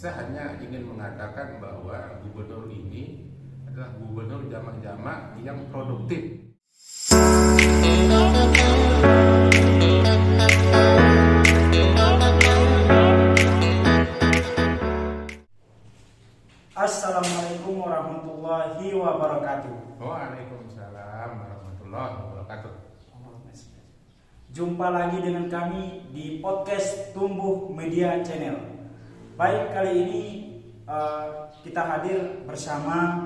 Saya hanya ingin mengatakan bahwa gubernur ini adalah gubernur jamak-jamak yang produktif. Assalamualaikum warahmatullahi wabarakatuh. Waalaikumsalam warahmatullahi wabarakatuh. Jumpa lagi dengan kami di podcast Tumbuh Media Channel. Baik, kali ini kita hadir bersama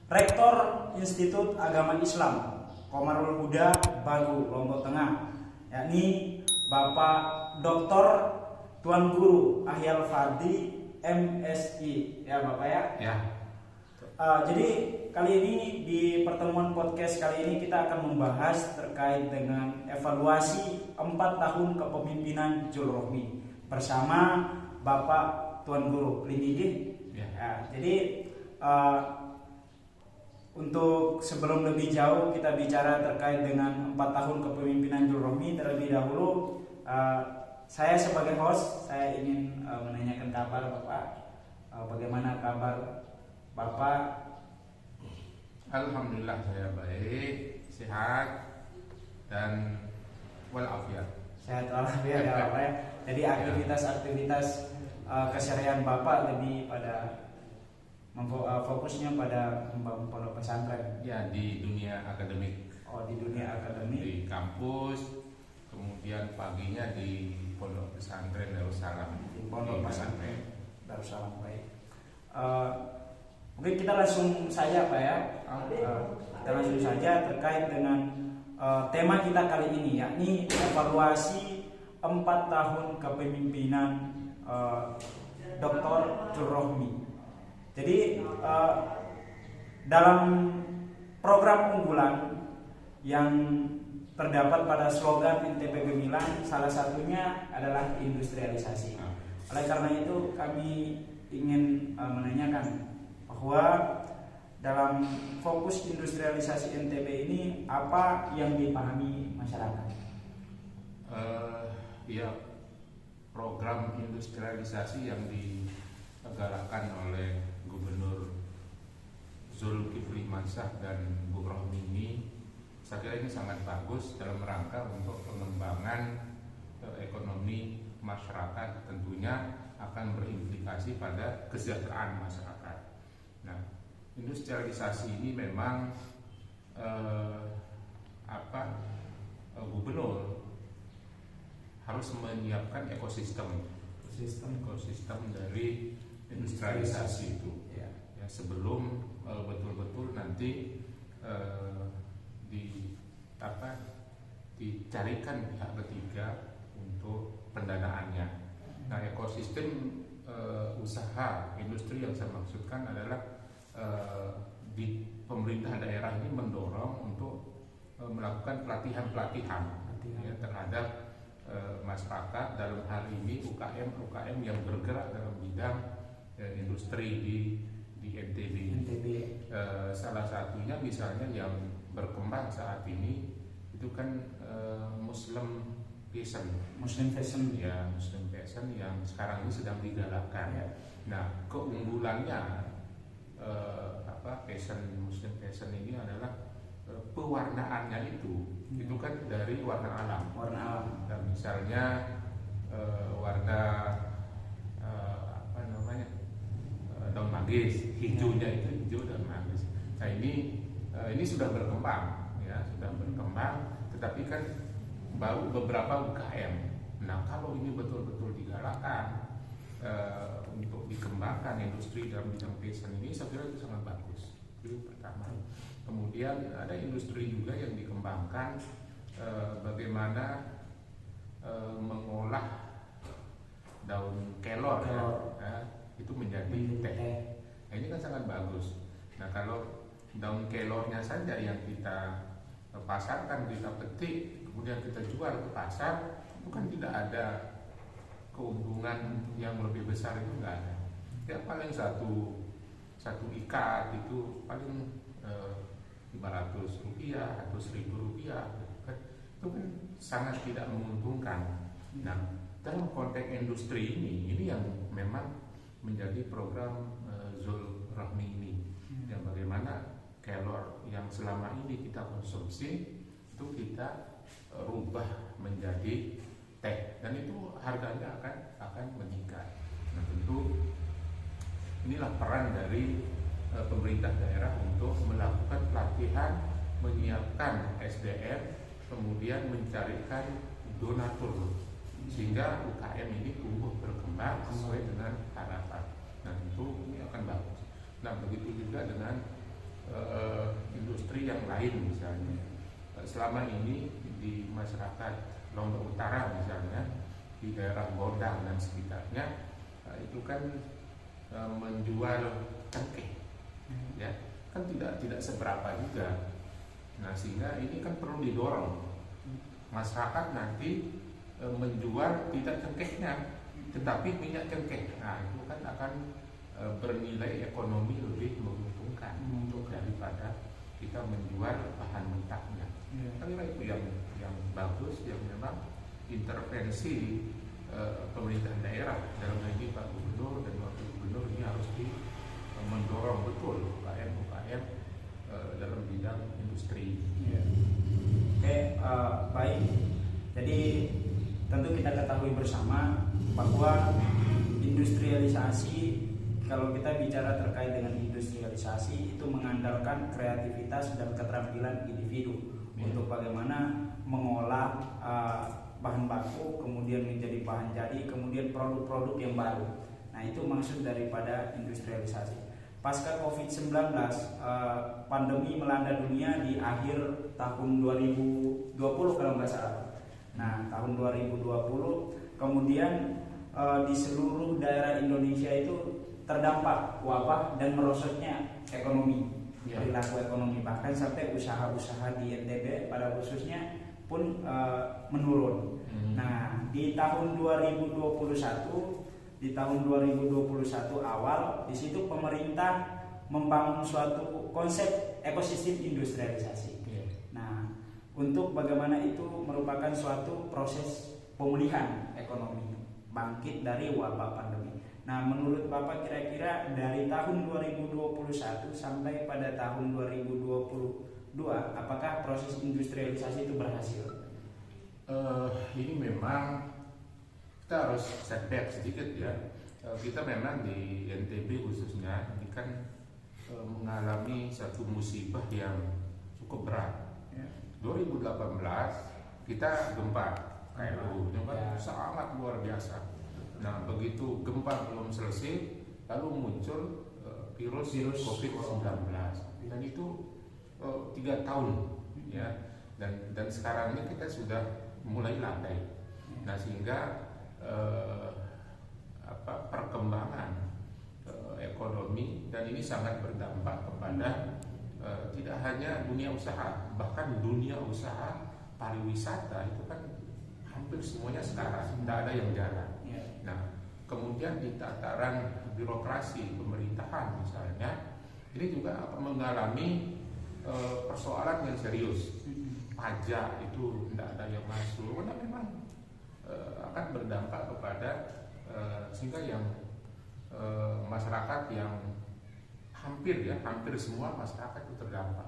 Rektor Institut Agama Islam Qomarul Huda Bagu, Lombok Tengah, yakni Bapak Dr. Tuan Guru Ahyal Fardi MSI, ya Bapak ya. Ya. Jadi kali ini di pertemuan podcast kali ini kita akan membahas terkait dengan evaluasi 4 tahun kepemimpinan Julrohmi bersama Bapak Tuan Guru Lindigi. Ya, jadi untuk sebelum lebih jauh kita bicara terkait dengan 4 tahun kepemimpinan Julrohmi, terlebih dahulu saya sebagai host, saya ingin menanyakan kabar Bapak. Bagaimana kabar Bapak? Alhamdulillah saya baik, sehat dan walafiat. Sehat walafiat ya Bapak ya. Jadi aktivitas keseharian Bapak lebih pada fokusnya pada membangun pondok pesantren. Ya, di dunia akademik. Oh, di dunia akademik. Di kampus, kemudian paginya di pondok pesantren Darussalam. Di pondok pesantren Darussalam, baik. Mungkin kita langsung saja Pak ya. Kita langsung saja terkait dengan tema kita kali ini, yakni evaluasi 4 tahun kepemimpinan Dr. Julrohmi. Jadi dalam program unggulan yang terdapat pada slogan NTP Gemilang, salah satunya adalah industrialisasi. Oleh karena itu kami ingin menanyakan bahwa dalam fokus industrialisasi NTB ini apa yang dipahami masyarakat? Ya, program industrialisasi yang digalakkan oleh Gubernur Zulkifli Mansah dan Bu Rohmi ini, saya kira ini sangat bagus dalam rangka untuk pengembangan ekonomi masyarakat, tentunya akan berimplikasi pada kesejahteraan masyarakat. Nah, industrialisasi ini memang gubernur harus menyiapkan ekosistem dari industrialisasi itu. Ya, sebelum betul-betul nanti dicarikan pihak ketiga untuk pendanaannya. Nah, ekosistem usaha industri yang saya maksudkan adalah di pemerintah daerah ini mendorong untuk melakukan pelatihan ya, terhadap masyarakat, dalam hal ini UKM yang bergerak dalam bidang industri di NTB. Salah satunya misalnya yang berkembang saat ini itu kan Muslim fashion yang sekarang ini sedang digalakkan. Nah, keunggulannya Muslim fashion ini adalah pewarnaannya itu kan dari warna alam. Dan misalnya warna daun manggis, hijaunya itu hijau daun manggis. Nah, ini sudah berkembang, tetapi kan baru beberapa UKM. Nah, kalau ini betul-betul digalakkan untuk dikembangkan industri dalam bidang fashion ini, saya kira itu sangat bagus. Itu pertama. Kemudian ada industri juga yang dikembangkan bagaimana mengolah daun kelor. Itu menjadi teh. Nah, ini kan sangat bagus. Nah, kalau daun kelornya saja yang kita pasarkan, kita petik, kemudian kita jual ke pasar, itu kan tidak ada keuntungan yang lebih besar, itu enggak ada. Ya, paling satu ikat itu paling 500 rupiah atau 1.000 rupiah, itu kan sangat tidak menguntungkan. Nah, dalam konteks industri ini yang memang menjadi program Zulrahmi ini, yang bagaimana kelor yang selama ini kita konsumsi itu kita rubah menjadi teh, dan itu harganya akan meningkat. Nah, tentu inilah peran dari pemerintah daerah untuk melakukan pelatihan, menyiapkan SDM, kemudian mencarikan donatur sehingga UKM ini tumbuh berkembang sesuai dengan harapan. Nah, tentu ini akan bagus. Nah, begitu juga dengan industri yang lain misalnya. Selama ini di masyarakat Lombok Utara misalnya, di daerah Godang dan sekitarnya, itu kan menjual cengkeh, ya kan tidak seberapa juga. Nah, sehingga ini kan perlu didorong masyarakat nanti menjual tidak cengkehnya tetapi minyak cengkeh. Nah, itu kan akan bernilai ekonomi lebih menguntungkan untuk daripada kita menjual bahan mentahnya. Kira itu yang bagus, yang memang intervensi pemerintah daerah, dalam hal ini Pak Gubernur dan Wakil Gubernur ini harus mendorong betul UKM dalam bidang industri. Oke, baik. Jadi tentu kita ketahui bersama bahwa industrialisasi, kalau kita bicara terkait dengan industrialisasi, itu mengandalkan kreativitas dan keterampilan individu untuk bagaimana mengolah bahan baku, kemudian menjadi bahan jadi, kemudian produk-produk yang baru. Nah, itu maksud daripada industrialisasi. Pasca COVID-19, pandemi melanda dunia di akhir tahun 2020 kalau nggak salah. Nah, tahun 2020 kemudian di seluruh daerah Indonesia itu terdampak wabah dan merosotnya ekonomi, perilaku ekonomi, bahkan sampai usaha-usaha di NTB pada khususnya pun menurun. Nah, di tahun 2021 awal, di situ pemerintah membangun suatu konsep ekosistem industrialisasi. Nah, untuk bagaimana itu merupakan suatu proses pemulihan ekonomi bangkit dari wabah pandemi. Nah, menurut Bapak kira-kira dari tahun 2021 sampai pada tahun 2022, apakah proses industrialisasi itu berhasil? Ini memang kita harus setback sedikit ya. Kita memang di NTB khususnya ini kan mengalami satu musibah yang cukup berat. 2018 kita gempa KLU, sangat luar biasa. Nah, begitu gempa belum selesai, lalu muncul virus COVID-19, dan itu 3 tahun ya, dan sekarang ini kita sudah mulai landai. Nah, sehingga perkembangan ekonomi dan ini sangat berdampak kepada tidak hanya dunia usaha, bahkan dunia usaha pariwisata itu kan hampir semuanya sekarang tidak ada yang jalan. Nah, kemudian di tataran birokrasi pemerintahan misalnya, ini juga akan mengalami persoalan yang serius. Pajak itu tidak ada yang masuk, karena memang akan berdampak kepada sehingga yang masyarakat yang hampir semua masyarakat itu terdampak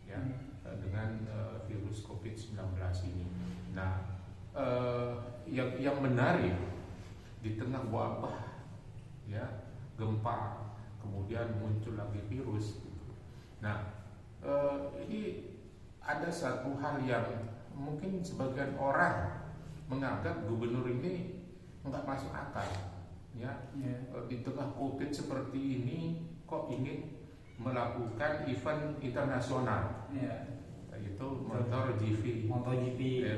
ya dengan virus COVID-19 ini. Nah, yang menarik di tengah wabah ya, gempa, kemudian muncul lagi virus gitu. Nah, ini ada satu hal yang mungkin sebagian orang menganggap gubernur ini nggak masuk akal ya. Di tengah COVID seperti ini kok ingin melakukan event internasional, yaitu MotoGP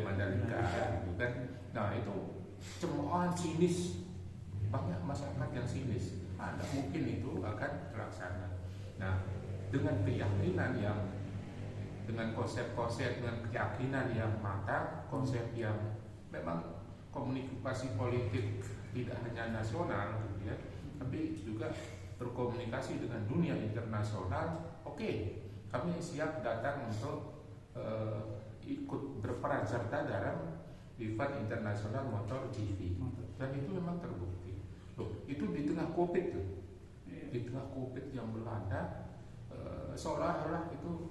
Mandalika gitu kan. Nah, itu cemoohan sinis, banyak masyarakat yang sinis. Ada mungkin itu akan terlaksana. Nah, dengan keyakinan yang, dengan konsep-konsep, dengan keyakinan yang matang, konsep yang memang komunikasi politik tidak hanya nasional gitu ya, tapi juga berkomunikasi dengan dunia internasional. Oke, kami siap datang untuk ikut berperan serta dalam event internasional MotoGP, dan itu memang terbukti. Tuh, itu di tengah COVID tuh, di tengah COVID yang melanda, seolah-olah itu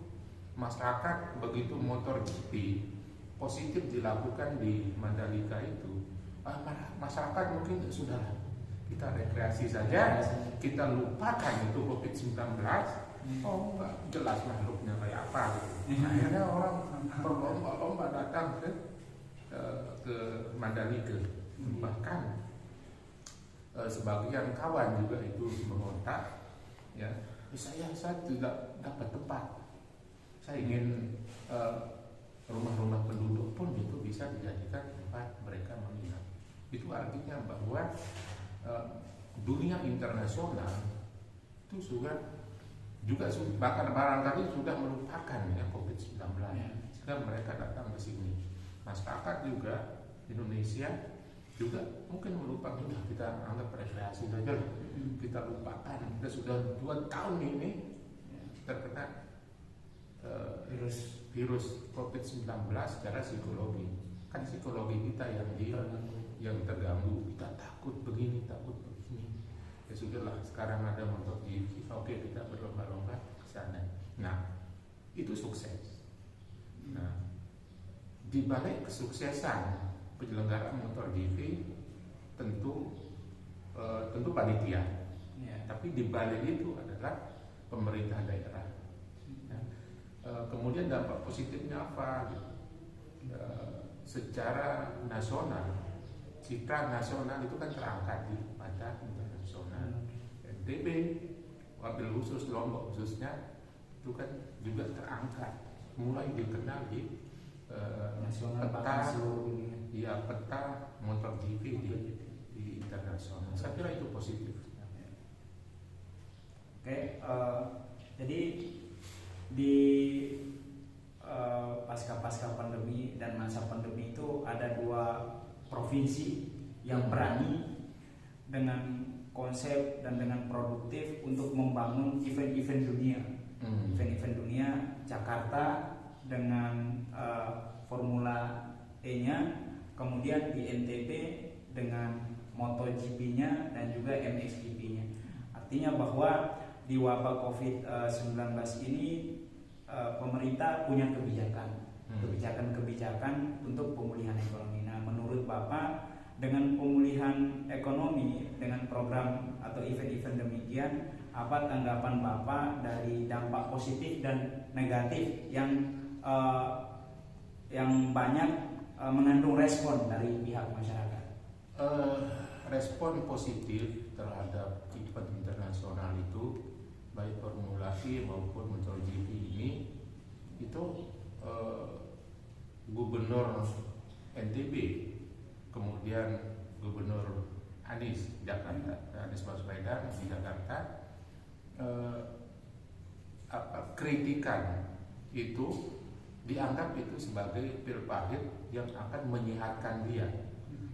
masyarakat begitu motor GP positif dilakukan di Mandalika itu, masyarakat mungkin sudah kita rekreasi saja, kita lupakan itu COVID-19. Oh enggak, jelas makhluknya kayak apa gitu. Akhirnya orang berlomba-lomba datang ke Mandalika. Bahkan sebagian kawan juga itu mengontak, ya, saya tidak dapat tempat, saya ingin rumah-rumah penduduk pun itu bisa dijadikan tempat mereka menginap. Itu artinya bahwa dunia internasional itu juga bahkan barangkali sudah melupakan ya COVID-19, sehingga mereka datang ke sini. Masyarakat juga Indonesia juga mungkin melupakan, kita anggap rekreasi saja, kita lupakan. Kita sudah 2 tahun ini terkena virus COVID-19 secara psikologi. Kan psikologi kita yang terganggu, kita takut begini, takut begini. Ya sudahlah, sekarang ada motor GP, oke, kita berlomba-lomba ke sana. Nah, itu sukses. Nah, di balik kesuksesan penyelenggaraan motor GP tentu panitia. Tapi di balik itu adalah pemerintah daerah. Kemudian dampak positifnya apa? Secara nasional, citra nasional itu kan terangkat di mata internasional. NTB, wabil khusus Lombok khususnya itu kan juga terangkat, mulai dikenal di peta motor GP di internasional. Saya kira itu positif. Oke, jadi di pasca pandemi dan masa pandemi itu ada 2 provinsi yang berani dengan konsep dan dengan produktif untuk membangun event-event dunia. Event-event dunia, Jakarta dengan Formula E-nya, kemudian di NTB dengan MotoGP-nya dan juga MXGP-nya. Artinya bahwa di wabah COVID-19 ini pemerintah punya kebijakan untuk pemulihan ekonomi. Nah, menurut Bapak, dengan pemulihan ekonomi dengan program atau event-event demikian, apa tanggapan Bapak dari dampak positif dan negatif yang banyak mengandung respon dari pihak masyarakat? Respon positif terhadap event internasional itu, baik Formula E maupun MotoGP ini, itu Gubernur NTB, kemudian Gubernur Anies Baswedan di Jakarta, kritikan itu dianggap itu sebagai pil pahit yang akan menyehatkan dia,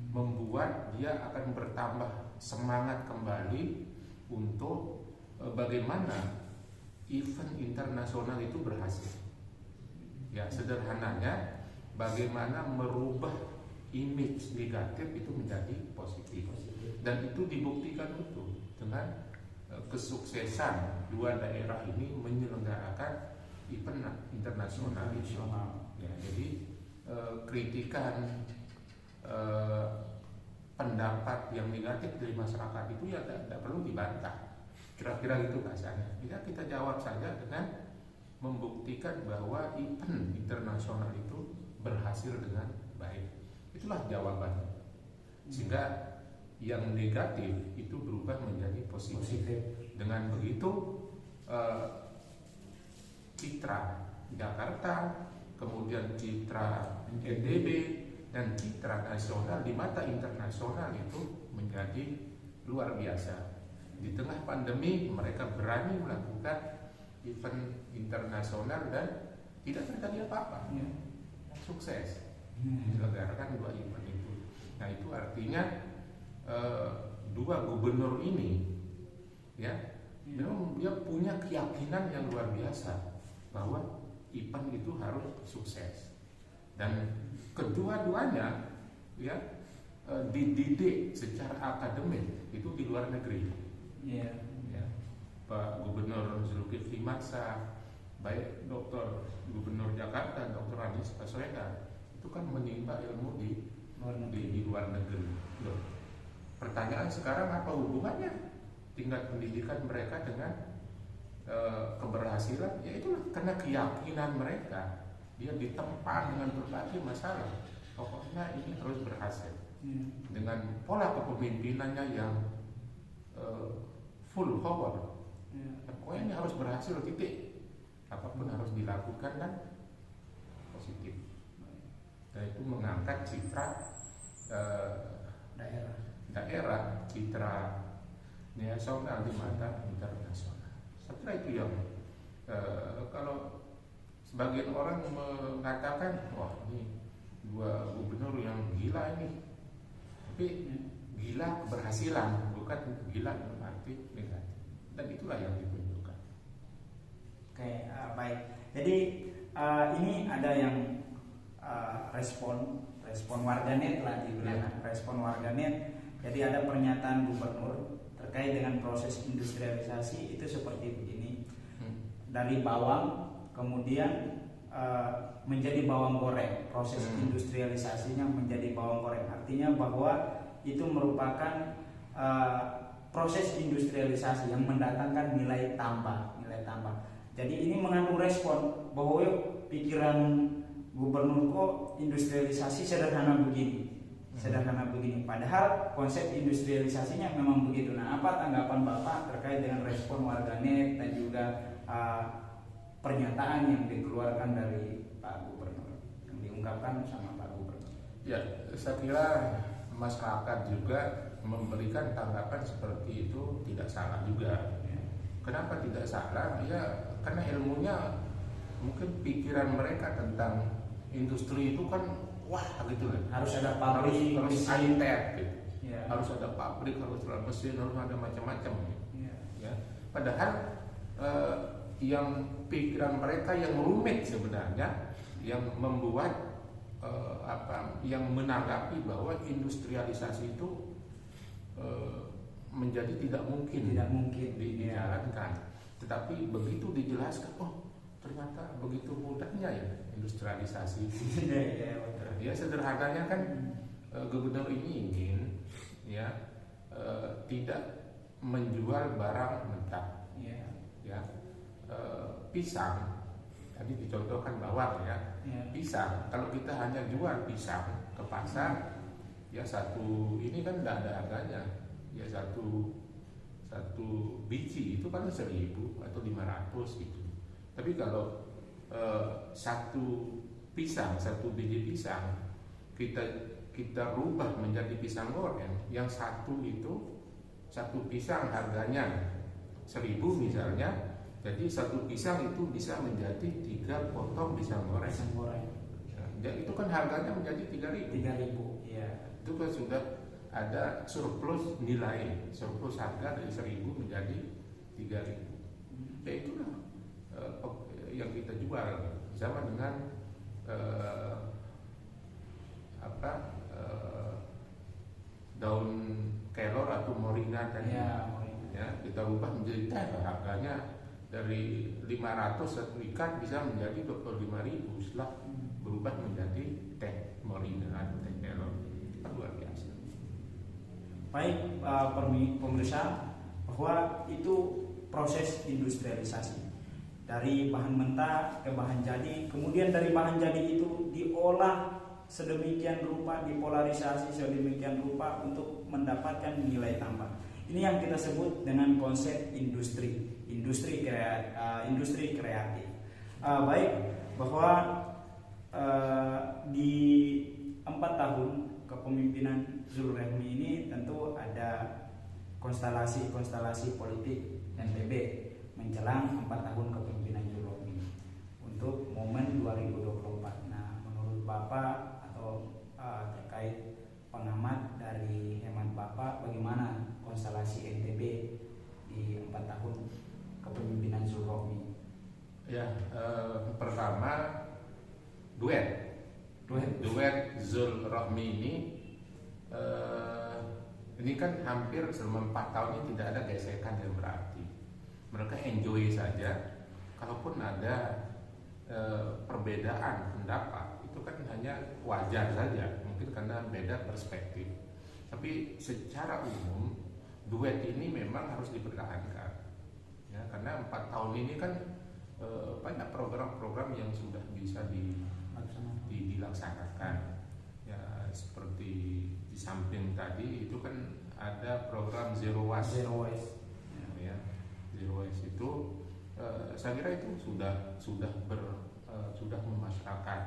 membuat dia akan bertambah semangat kembali untuk bagaimana event internasional itu berhasil. Ya, sederhananya bagaimana merubah image negatif itu menjadi positif. Dan itu dibuktikan betul dengan kesuksesan 2 daerah ini menyelenggarakan event internasional. Ya, jadi kritikan pendapat yang negatif dari masyarakat itu ya tidak perlu dibantah. Kira-kira gitu kasarnya. Ya, kita jawab saja dengan membuktikan bahwa event internasional itu berhasil dengan baik. Itulah jawabannya. Sehingga yang negatif itu berubah menjadi positif. Dengan begitu citra Jakarta, kemudian citra NTB dan citra nasional di mata internasional itu menjadi luar biasa. Di tengah pandemi mereka berani melakukan event internasional dan tidak terjadi apa-apa. Sukses menyelenggarakan 2 event itu. Nah, itu artinya 2 gubernur ini ya, memang dia punya keyakinan yang luar biasa bahwa event itu harus sukses. Dan kedua-duanya ya dididik secara akademik itu di luar negeri. Iya. Ya. Pak Gubernur Zulkifli Hasan, baik Dr. Gubernur Jakarta Dr. Anies Baswedan itu kan menimba ilmu di luar negeri. Loh, pertanyaan sekarang apa hubungannya tingkat pendidikan mereka dengan keberhasilan? Ya itulah karena keyakinan mereka, dia ditempa dengan berbagai masalah. Pokoknya ini harus berhasil dengan pola kepemimpinannya yang full power. Pokoknya ini harus berhasil, titik. Apapun harus dilakukan kan positif. Dan itu mengangkat citra daerah, citra nasional di mata internasional. Saya kira itu yang kalau sebagian orang mengatakan, wah ini dua gubernur yang gila ini, tapi gila keberhasilan, bukan gila dalam arti negatif. Dan itulah yang ditunjukkan. Oke, baik. Jadi ini ada yang respon warganet lah dibilang, respon warganet. Jadi ada pernyataan gubernur terkait dengan proses industrialisasi itu seperti begini. Dari bawang kemudian menjadi bawang goreng, proses industrialisasinya menjadi bawang goreng. Artinya bahwa itu merupakan proses industrialisasi yang mendatangkan nilai tambah. Jadi ini mengandung respon bahwa pikiran gubernur kok industrialisasi sederhana begini. Padahal konsep industrialisasinya memang begitu. Nah, apa tanggapan Bapak terkait dengan respon warganet dan juga pernyataan yang dikeluarkan dari Pak Gubernur, yang diungkapkan sama Pak Gubernur? Ya, saya kira masyarakat juga memberikan tanggapan seperti itu tidak salah juga. Kenapa tidak salah? Ya karena ilmunya, mungkin pikiran mereka tentang industri itu kan wah gitu kan. Harus ada pabrik, harus high-tech gitu. Ya. Harus ada pabrik, harus ada mesin, harus ada macam-macam gitu. Ya. Padahal yang pikiran mereka yang rumit sebenarnya, yang membuat yang menanggapi bahwa industrialisasi itu menjadi tidak mungkin dijalankan. Tetapi begitu dijelaskan, oh ternyata begitu mudahnya ya industrialisasi itu. Ya sederhananya kan gubernur ini ingin ya tidak menjual barang mentah. Ya pisang tadi dicontohkan bawang ya. Pisang kalau kita hanya jual pisang ke pasar ya satu ini kan tidak ada harganya. Ya satu biji itu kan 1.000 atau 500 gitu. Tapi kalau satu biji pisang kita rubah menjadi pisang goreng, yang satu pisang harganya 1.000 misalnya, jadi satu pisang itu bisa menjadi 3 potong pisang goreng. Jadi itu kan harganya menjadi 3.000. Ya. Itu kan sudah ada surplus nilai, surplus harga dari 1.000 menjadi 3.000. Ya itulah yang kita jual sama dengan daun kelor atau moringa tadi. Ya, kita ubah menjadi teh, harganya dari 500 satu ikat bisa menjadi 25.000 setelah berubah menjadi teh moringa atau teh kelor. Luar biasa. Baik pemirsa, bahwa itu proses industrialisasi dari bahan mentah ke bahan jadi, kemudian dari bahan jadi itu diolah sedemikian rupa, dipolarisasi sedemikian rupa untuk mendapatkan nilai tambah. Ini yang kita sebut dengan konsep industri kreatif. Baik, bahwa di 4 tahun kepemimpinan Zulrahmi ini tentu ada konstelasi politik NTB menjelang 4 tahun kepemimpinan Zulrahmi untuk momen 2024. Nah, menurut Bapak atau terkait pengamat dari hemat Bapak, bagaimana konstelasi NTB di 4 tahun kepemimpinan Zulrahmi? Ya, pertama duet Zulrahmi ini kan hampir selama 4 tahun ini tidak ada gesekan yang berarti. Mereka enjoy saja. Kalaupun ada perbedaan pendapat, itu kan hanya wajar saja, mungkin karena beda perspektif. Tapi secara umum duet ini memang harus dipertahankan, ya, karena 4 tahun ini kan banyak program-program yang sudah bisa dilaksanakan. Ya, seperti di samping tadi itu kan ada program Zero Waste. Ya, Zero Waste itu saya kira itu sudah memasyarakat.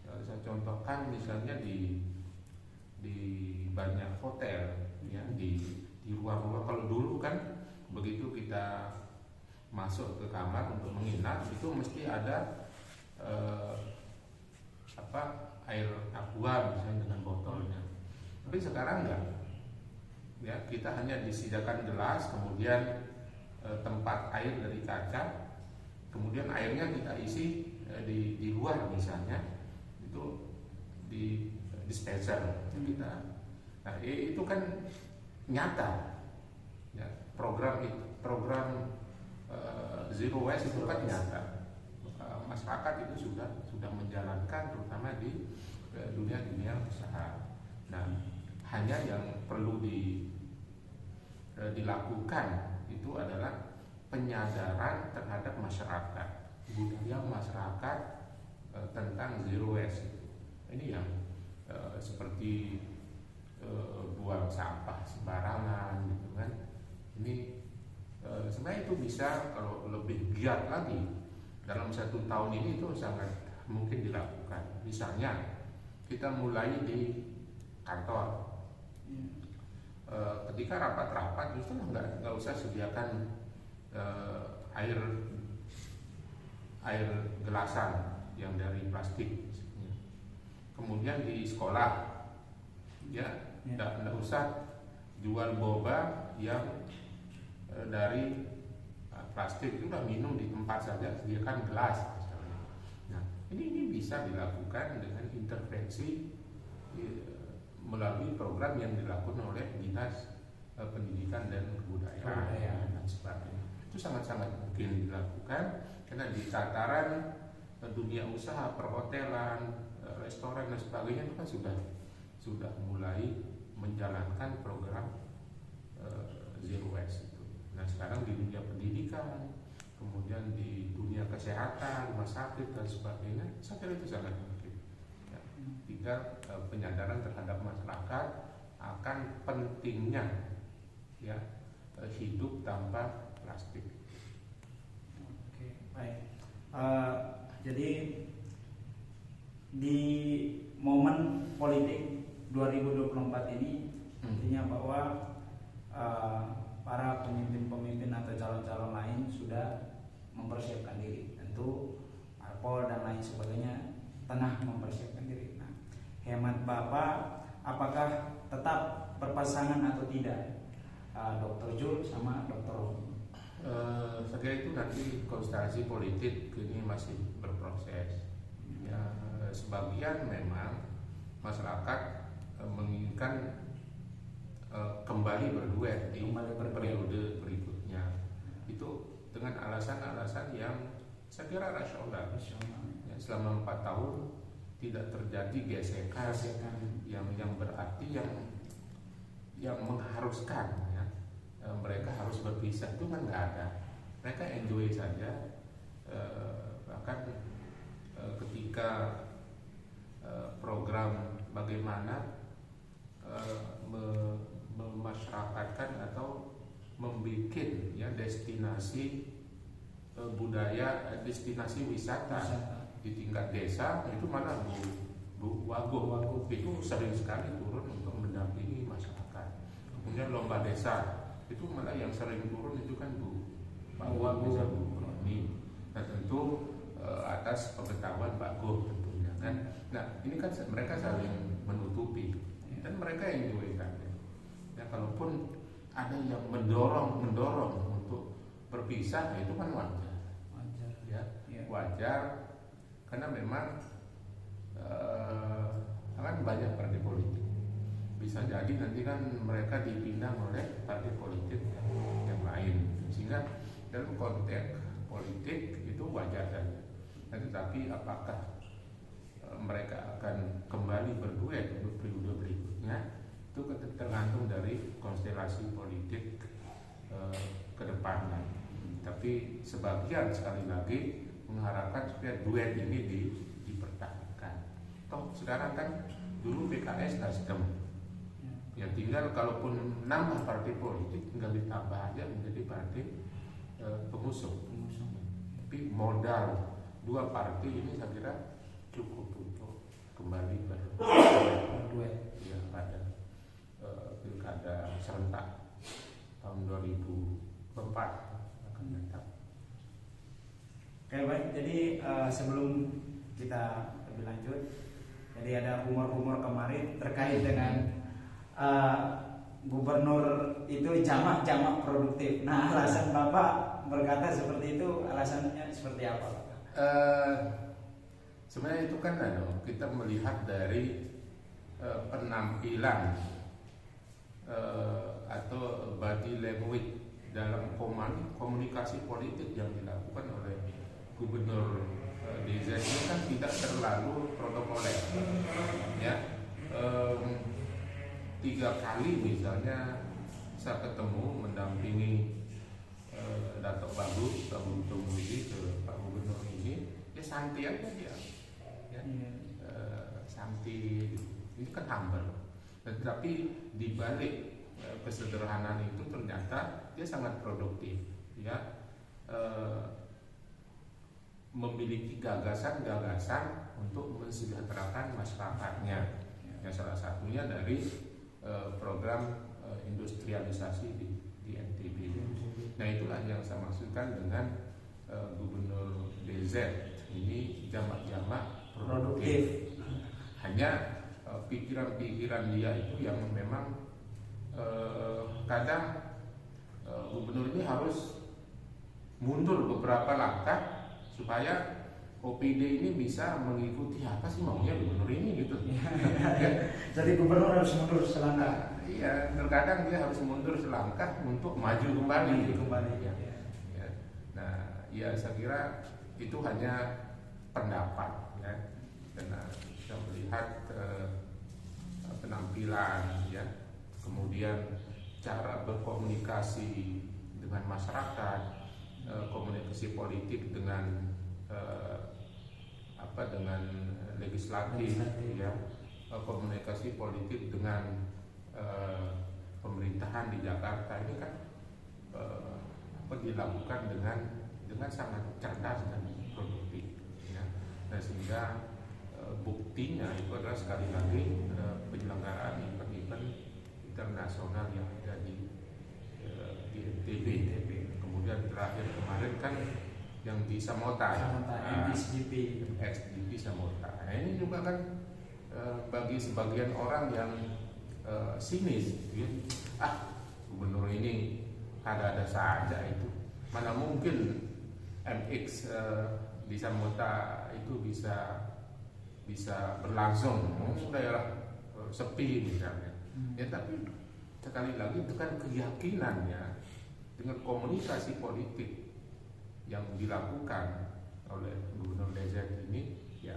Saya contohkan misalnya di banyak hotel, ya, di ruang-ruang. Kalau dulu kan begitu kita masuk ke kamar untuk menginap itu mesti ada air aqua misalnya dengan botolnya. Tapi sekarang enggak. Ya, kita hanya disediakan gelas, kemudian tempat air dari kaca, kemudian airnya kita isi di luar misalnya, itu di dispenser kita. Nah, itu kan nyata, ya, program Zero Waste itu kan nyata. Masyarakat itu sudah menjalankan, terutama di dunia usaha. Nah, hanya yang perlu dilakukan itu adalah penyadaran terhadap masyarakat, budaya masyarakat tentang zero waste. Ini yang seperti buang sampah sembarangan gitu kan. Ini sebenarnya itu bisa kalau lebih giat lagi dalam 1 tahun ini itu sangat mungkin dilakukan. Misalnya kita mulai di kantor. Ketika rapat-rapat justru nggak usah sediakan air gelasan yang dari plastik. Kemudian di sekolah, ya, nggak usah jual boba yang dari plastik. Itu udah minum di tempat saja, sediakan gelas misalnya. Nah, ini bisa dilakukan dengan intervensi melalui program yang dilakukan oleh Dinas Pendidikan dan Kebudayaan dan sebagainya. Itu sangat-sangat mungkin dilakukan karena di tataran dunia usaha, perhotelan, restoran dan sebagainya itu kan sudah mulai menjalankan program Zero Waste itu. Nah, sekarang di dunia pendidikan, kemudian di dunia kesehatan, rumah sakit dan sebagainya, saya kira itu sangat mungkin. Ya, tinggal penyadaran terhadap masyarakat akan pentingnya, ya, hidup tanpa plastik. Oke, baik. Jadi di momen politik 2024 ini intinya bahwa para pemimpin-pemimpin atau calon-calon lain sudah mempersiapkan diri. Tentu parpol dan lain sebagainya tengah mempersiapkan diri. Nah, hemat Bapak, apakah tetap berpasangan atau tidak, Dr. Jul sama Dr. Romi? Saya kira itu nanti konstelasi politik ini masih berproses. Ya, sebagian memang masyarakat menginginkan kembali berduet di periode berikutnya. Itu dengan alasan-alasan yang saya kira rasional. Ya, selama 4 tahun tidak terjadi gesekan yang berarti yang mengharuskan, ya, mereka harus berpisah, itu kan nggak ada. Mereka enjoy saja. Bahkan ketika program bagaimana memasyarakatkan atau membuat, ya, destinasi budaya, destinasi wisata di tingkat desa, itu malah Bu Wagub itu sering sekali turun untuk mendampingi masyarakat. Kemudian lomba desa itu malah yang sering turun itu kan Bu Wagub, Bu Roni. Nah, tentu atas pengetahuan Pak Go tentunya kan. Nah, ini kan mereka saling menutupi dan mereka enjoy kan. Ya, kalaupun ada yang mendorong untuk berpisah, itu kan wajar. Ya, wajar karena memang kan banyak partai politik. bisa jadi nanti kan mereka dipinang oleh partai politik yang lain, sehingga dalam konteks politik itu wajar saja. Tetapi apakah mereka akan kembali berduet untuk periode berikutnya, itu tergantung dari konstelasi politik ke depannya. Tapi sebagian sekali lagi mengharapkan supaya duet ini dipertahankan. Toh sekarang kan dulu PKS Nasdem, ya tinggal kalaupun nambah partai politik tinggal ditambah aja menjadi partai pengusung. Tapi modal dua partai ini saya kira cukup untuk kembali berduet ya pada pilkada serentak tahun 2004 akan datang. Oke, baik. Jadi sebelum kita lebih lanjut, jadi ada rumor-rumor kemarin terkait dengan gubernur itu jamak produktif. Nah, alasan Bapak berkata seperti itu, alasannya seperti apa, Pak? Sebenarnya itu kan kita melihat dari penampilan atau body language dalam komunikasi politik yang dilakukan oleh Gubernur DZ ini kan tidak terlalu protokoler, ya. 3 kali misalnya saya ketemu mendampingi Datuk Bagus Tumuji ke Pak Gubernur ini, ya santai aja dia, ya. Santai, ini kan humble. Tetapi di balik kesederhanaan itu ternyata dia sangat produktif, ya. Memiliki gagasan-gagasan untuk mensejahterakan masyarakatnya. Ya, salah satunya dari program industrialisasi di NTB. Nah, itulah yang saya maksudkan dengan Gubernur DZ ini jamak-jamak produktif. Hanya pikiran-pikiran dia itu yang memang kadang gubernur ini harus mundur beberapa langkah supaya OPD ini bisa mengikuti apa sih maunya gubernur ini gitu. Jadi gubernur harus mundur selangkah. Iya, terkadang dia harus mundur selangkah untuk maju kembali. Ya. Ya. Nah, ya saya kira itu hanya pendapat, ya. Karena kita melihat penampilan, ya, kemudian cara berkomunikasi dengan masyarakat, komunikasi politik dengan dengan legislatif, ya, komunikasi politik dengan pemerintahan di Jakarta ini kan dilakukan dengan sangat cerdas dan produktif, ya. Nah, sehingga buktinya itu adalah sekali lagi penyelenggaraan event-event internasional yang ada di NTB. Kemudian terakhir kemarin kan yang di Samota, XDP Samota. Nah, ini juga kan bagi sebagian orang yang sinis, gitu. Gubernur ini ada-ada saja itu. Mana mungkin MX di Samota itu bisa berlangsung, daerah sepi misalnya. Ya, tapi sekali lagi itu kan keyakinannya dengan komunikasi politik yang dilakukan oleh Gubernur DZ ini, ya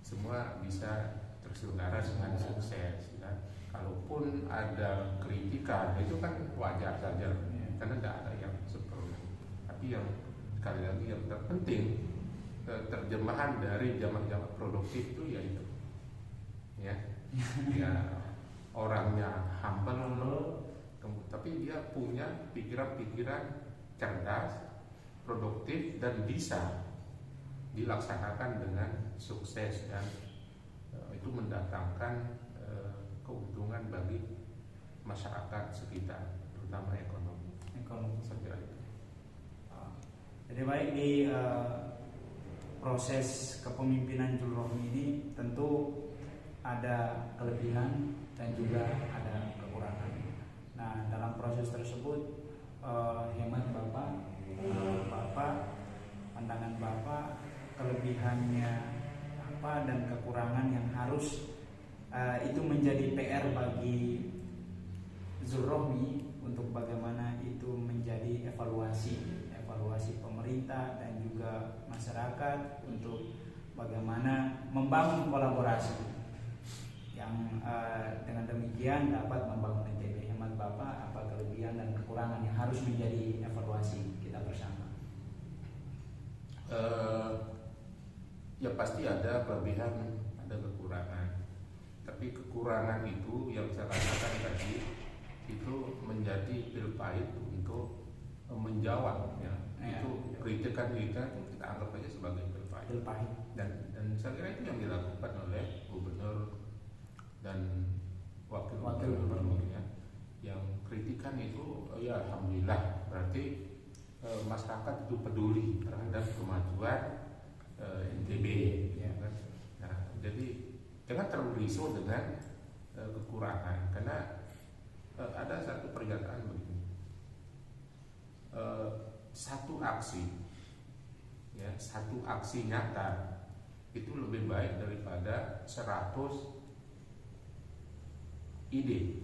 semua bisa terselenggara dengan sukses, ya. Kalaupun ada kritikan itu kan wajar saja, karena tidak ada yang sempurna. Tapi yang sekali lagi yang terpenting, terjemahan dari jamak-jamak produktif itu yaitu, ya, ya orangnya humble, tapi dia punya pikiran-pikiran cerdas, produktif, dan bisa dilaksanakan dengan sukses, dan itu mendatangkan keuntungan bagi masyarakat sekitar, terutama ekonomi. Saya kira itu. Jadi baik, di proses kepemimpinan Jul Rohmi ini tentu ada kelebihan dan juga ada kekurangan. Nah, dalam proses tersebut hemat Bapak, pandangan Bapak, kelebihannya apa dan kekurangan yang harus itu menjadi PR bagi Zulrohmi untuk bagaimana itu menjadi evaluasi pemerintah dan juga masyarakat untuk bagaimana membangun kolaborasi yang dengan demikian dapat membangun NTB. Hemat Bapak, apa kelebihan dan kekurangan yang harus menjadi evaluasi kita bersama? Ya pasti ada kelebihan, ada kekurangan. Tapi kekurangan itu yang saya katakan tadi itu menjadi pil pahit untuk menjawab ya. Itu kritikan kita anggap aja sebagai pil pahit. Dan saya kira itu yang dilakukan oleh gubernur dan wakil gubernur ya. Yang kritikan itu ya alhamdulillah berarti masyarakat itu peduli terhadap kemajuan NTB ya kan? Nah, jadi jangan terlalu risau dengan kekurangan karena ada satu pernyataan begini, satu aksi nyata itu lebih baik daripada 100 ide.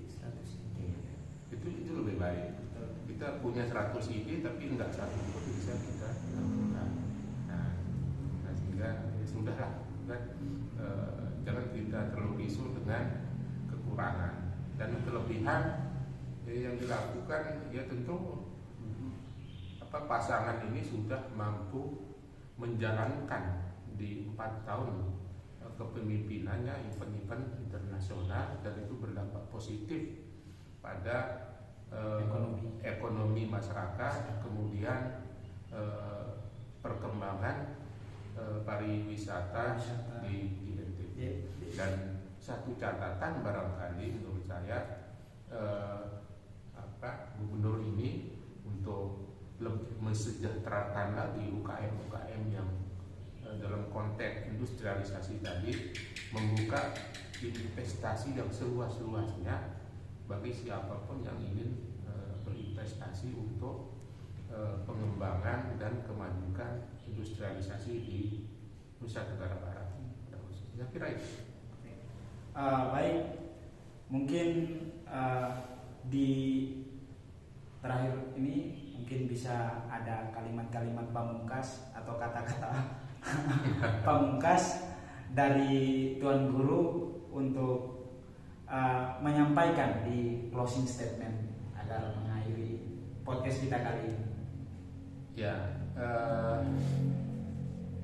Itu lebih baik. Kita punya 100 ide tapi enggak satu pun bisa kita lakukan. Nah sehingga ya sudahlah kan, jangan kita terlalu risau dengan kekurangan dan kelebihan yang dilakukan ya tentu pasangan ini sudah mampu menjalankan di 4 tahun kepemimpinannya event-event internasional dan itu berdampak positif pada ekonomi masyarakat, kemudian perkembangan pariwisata di NTB. Dan satu catatan barangkali menurut saya gubernur ini untuk lebih mensejahterakan lagi UKM yang dalam konteks industrialisasi tadi, membuka investasi yang seluas-luasnya bagi siapapun yang ingin berinvestasi untuk pengembangan dan kemajuan industrialisasi di Nusa Tenggara Barat. Saya kira itu. Baik, mungkin di terakhir ini mungkin bisa ada kalimat-kalimat pamungkas atau kata-kata pamungkas dari Tuan Guru untuk menyampaikan di closing statement agar mengakhiri podcast kita kali ini. Ya,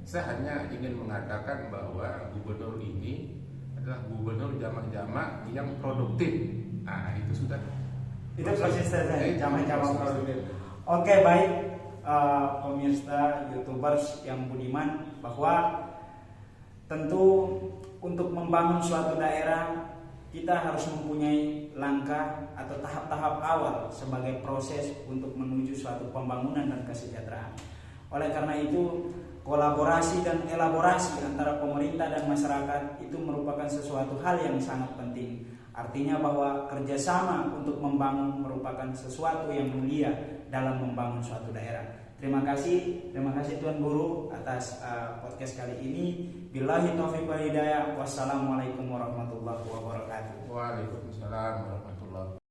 saya hanya ingin mengatakan bahwa gubernur ini adalah gubernur jamak-jamak yang produktif. Nah, itu sudah. Itu closing statement jamak-jamak produktif. Oke, baik pemirsa YouTubers yang budiman, bahwa tentu untuk membangun suatu daerah kita harus mempunyai langkah atau tahap-tahap awal sebagai proses untuk menuju suatu pembangunan dan kesejahteraan. Oleh karena itu, kolaborasi dan elaborasi antara pemerintah dan masyarakat itu merupakan sesuatu hal yang sangat penting. Artinya bahwa kerjasama untuk membangun merupakan sesuatu yang mulia dalam membangun suatu daerah. Terima kasih Tuan Guru atas podcast kali ini. Billahi taufiq wal hidayah. Wassalamualaikum warahmatullahi wabarakatuh. Waalaikumsalam warahmatullahi wabarakatuh.